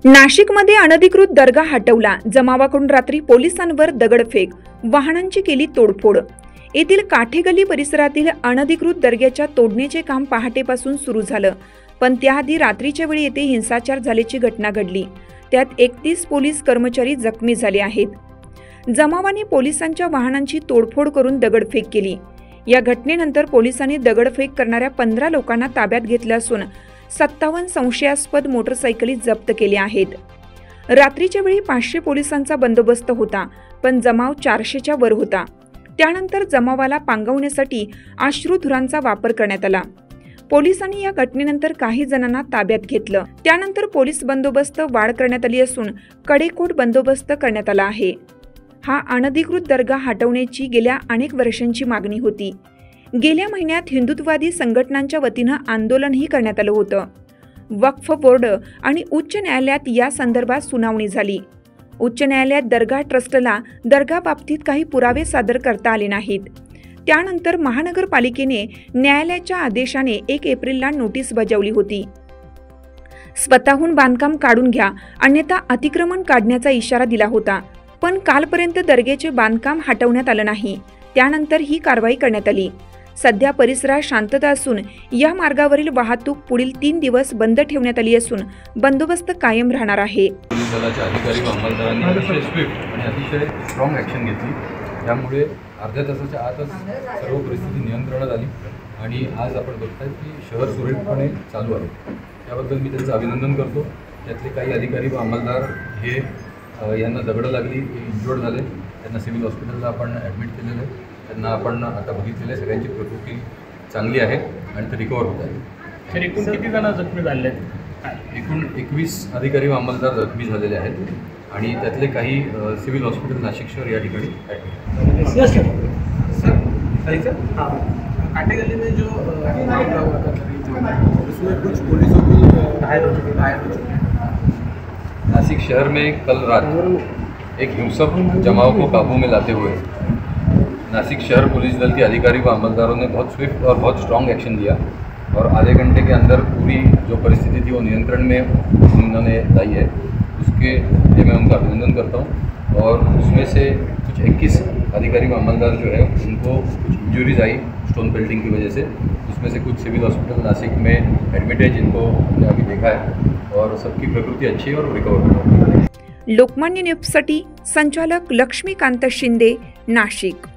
नाशिकमध्ये अनधिकृत दर्गा हटवला, जमावाकडून रात्री पोलिसांवर दगडफेक, वाहनांची केली तोडफोड। येथील काठेगल्ली परिसरातील अनधिकृत दर्ग्याच्या तोडण्याचे काम पहाटेपासून सुरू झालं, पण त्याआधी रात्रीच्या वेळी येथे हिंसाचार झाल्याची घटना घडली। त्यात 31 पोलीस कर्मचारी जखमी झाले आहेत। जमावाने पोलिसांच्या वाहनांची तोडफोड करून दगडफेक केली। या घटनेनंतर पोलिसांनी दगडफेक करणाऱ्या 15 लोकांना ताब्यात घेतले असून 57 संशयास्पद मोटरसायकली जप्त केल्या आहेत। रात्रीच्या वेळी 500 पोलिसांचा बंदोबस्त होता, पण जमाव 400च्या वर होता। त्यानंतर जमावाला पांगवण्यासाठी अश्रूधुरांचा वापर करण्यात आला। पोलिसांनी या घटनेनंतर काही जणांना ताब्यात घेतलं। त्यानंतर पोलीस बंदोबस्त वाढ करण्यात आली असून कडेकोट बंदोबस्त करण्यात आला आहे। हा अनधिकृत दर्गा हटवण्याची गेल्या अनेक वर्षांची मागणी होती। गेल्या महिन्यात हिंदुत्ववादी संघटनांच्या वतीनं आंदोलनही करण्यात आलं होतं। वक्फ बोर्ड आणि उच्च न्यायालयात या संदर्भात सुनावणी झाली। उच्च न्यायालयात दर्गा ट्रस्टला दर्गा बाबतीत काही पुरावे सादर करता आले नाहीत। त्यानंतर महानगरपालिकेने न्यायालयाच्या आदेशाने 1 एप्रिलला नोटीस बजावली होती। स्वतःहून बांधकाम काढून घ्या, अन्यथा अतिक्रमण काढण्याचा इशारा दिला होता, पण कालपर्यंत दर्ग्याचे बांधकाम हटवण्यात आलं नाही। त्यानंतर ही कारवाई करण्यात आली। सध्या परिसरात शांतता असून या मार्गावरील वाहतूक पुढील 3 दिवस बंद ठेवण्यात आली असून बंदोबस्त कायम राहणार आहे। पोलीस दलाच्या अधिकारी व अंमलदारांनी अतिशय स्विफ्ट आणि अतिशय स्ट्रॉंग ॲक्शन घेतली। त्यामुळे अर्ध्या तासाच्या आतच सर्व परिस्थिती नियंत्रणात आली आणि आज आपण बघताय की शहर सुरळीतपणे चालू आहे। त्याबद्दल मी त्यांचं अभिनंदन करतो। त्यातले काही अधिकारी व अंमलदार हे यांना दगडं लागली, इंजोर्ड झाले, त्यांना सिव्हिल हॉस्पिटलला आपण ॲडमिट केलेलं आहे। त्यांना आपण आता बघितलेलं आहे, सगळ्यांची प्रकृती चांगली आहे आणि ते रिकवर होत आहे। सर, एकूण किती जण जखमी झाले आहेत? एकूण 21 अधिकारी व अंमलदार जखमी झालेले आहेत आणि त्यातले काही सिव्हिल हॉस्पिटल नाशिक शहर या ठिकाणी ॲडमिट। काटेगली में जो मामला हुआ था उसमें कुछ पुलिसों को घायल नासिक शहर में कल रात एक हिंसक जमाव को काबू में लाते हुए नासिक शहर पुलिस दल के अधिकारी व अमलदारों ने बहुत स्विफ्ट और बहुत स्ट्रॉन्ग एक्शन लिया और आधे घंटे के अंदर पूरी जो परिस्थिति थी वो नियंत्रण में उन्होंने लाई है। उसके लिए मैं उनका अभिनंदन करता हूँ। और उसमें से कुछ 21 अधिकारी व अमलदार जो है उनको कुछ इंजरीज आई स्टोन पेल्टिंग की वजह से। उसमें से कुछ सिविल हॉस्पिटल नासिक में एडमिट है, जिनको हमने अभी देखा है और सबकी प्रकृति अच्छी है और रिकवर हो रही है। लोकमान्य न्यूजसाठी संचालक लक्ष्मीकांत शिंदे, नाशिक।